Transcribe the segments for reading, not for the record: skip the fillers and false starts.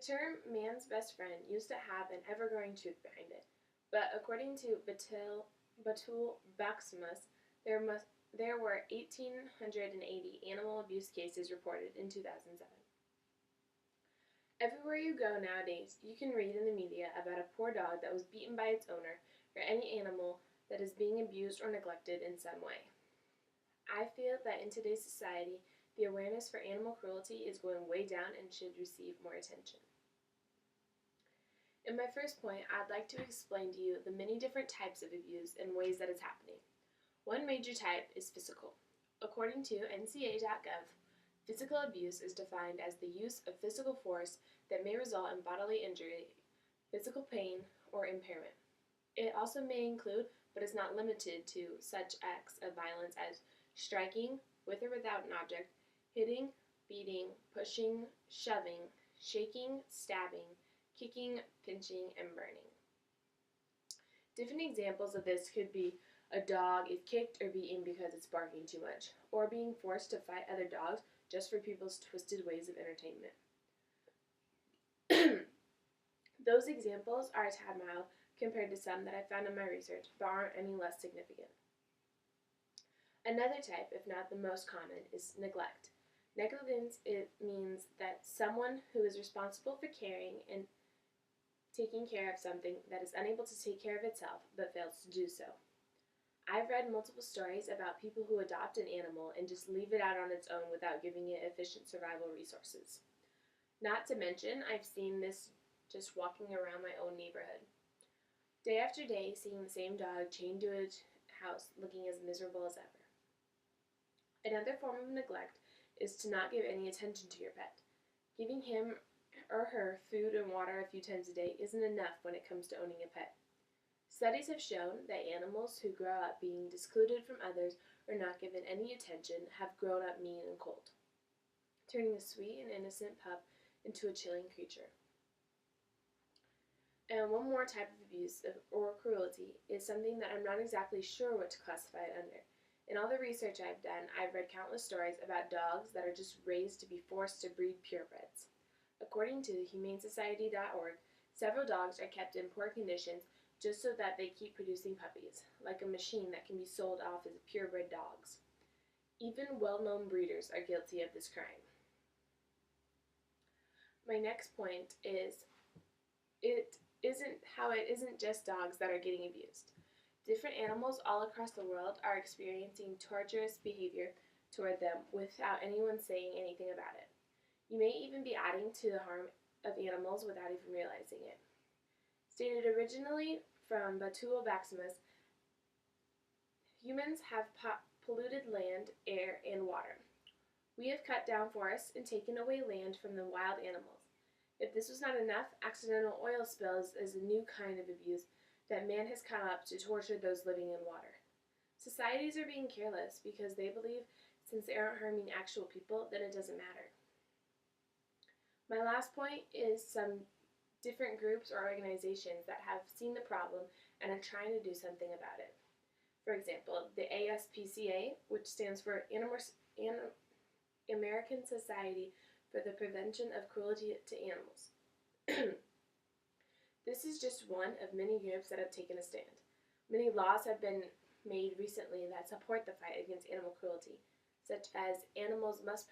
term man's best friend used to have an ever-growing truth behind it, but according to Batul Baxamusa, there were 1,880 animal abuse cases reported in 2007. Everywhere you go nowadays, you can read in the media about a poor dog that was beaten by its owner or any animal that is being abused or neglected in some way. I feel that in today's society, the awareness for animal cruelty is going way down and should receive more attention. In my first point, I'd like to explain to you the many different types of abuse and ways that it's happening. One major type is physical. According to NCA.gov, physical abuse is defined as the use of physical force that may result in bodily injury, physical pain, or impairment. It also may include, but is not limited to, such acts of violence as striking, with or without an object, hitting, beating, pushing, shoving, shaking, stabbing, kicking, pinching, and burning. Different examples of this could be a dog is kicked or beaten because it's barking too much, or being forced to fight other dogs just for people's twisted ways of entertainment. Those examples are a tad mild compared to some that I found in my research, but aren't any less significant. Another type, if not the most common, is neglect. Negligence means that someone who is responsible for caring and taking care of something that is unable to take care of itself but fails to do so. I've read multiple stories about people who adopt an animal and just leave it out on its own without giving it efficient survival resources. Not to mention, I've seen this just walking around my own neighborhood. Day after day, seeing the same dog chained to a house looking as miserable as ever. Another form of neglect is to not give any attention to your pet. Giving him or her food and water a few times a day isn't enough when it comes to owning a pet. Studies have shown that animals who grow up being discluded from others or not given any attention have grown up mean and cold, turning a sweet and innocent pup into a chilling creature. And one more type of abuse or cruelty is something that I'm not exactly sure what to classify it under. In all the research I've done, I've read countless stories about dogs that are just raised to be forced to breed purebreds. According to humanesociety.org, several dogs are kept in poor conditions just so that they keep producing puppies, like a machine that can be sold off as purebred dogs. Even well-known breeders are guilty of this crime. My next point is it isn't just dogs that are getting abused. Different animals all across the world are experiencing torturous behavior toward them without anyone saying anything about it. You may even be adding to the harm of animals without even realizing it. Stated originally from Batul Baxamusa, humans have polluted land, air, and water. We have cut down forests and taken away land from the wild animals. If this was not enough, accidental oil spills is a new kind of abuse that man has come up to torture those living in water. Societies are being careless because they believe since they aren't harming actual people, then it doesn't matter. My last point is some different groups or organizations that have seen the problem and are trying to do something about it. For example, the ASPCA, which stands for American Society for the Prevention of Cruelty to Animals. This is just one of many groups that have taken a stand. Many laws have been made recently that support the fight against animal cruelty, such as animals must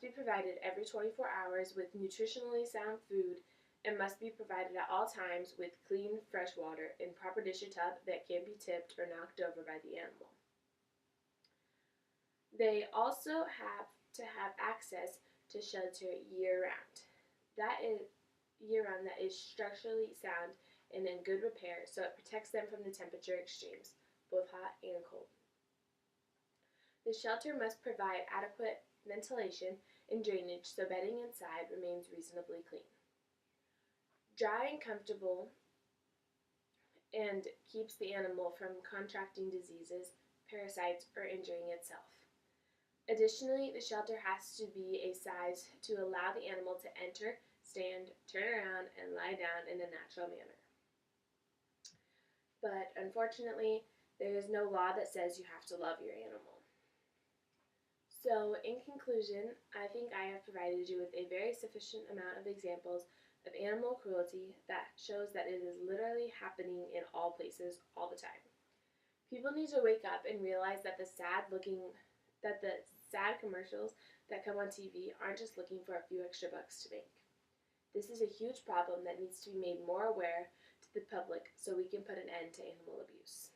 be provided every 24 hours with nutritionally sound food and must be provided at all times with clean, fresh water in proper dish or tub that can't be tipped or knocked over by the animal. They also have to have access to shelter year-round. That is structurally sound and in good repair, so it protects them from the temperature extremes, both hot and cold. The shelter must provide adequate ventilation and drainage so bedding inside remains reasonably clean, dry and comfortable, and keeps the animal from contracting diseases, parasites, or injuring itself. Additionally, the shelter has to be a size to allow the animal to enter, stand, turn around, and lie down in a natural manner. But unfortunately, there is no law that says you have to love your animal. So, in conclusion, I think I have provided you with a very sufficient amount of examples of animal cruelty that shows that it is literally happening in all places all the time. People need to wake up and realize that the sad commercials that come on TV aren't just looking for a few extra bucks to make. This is a huge problem that needs to be made more aware to the public so we can put an end to animal abuse.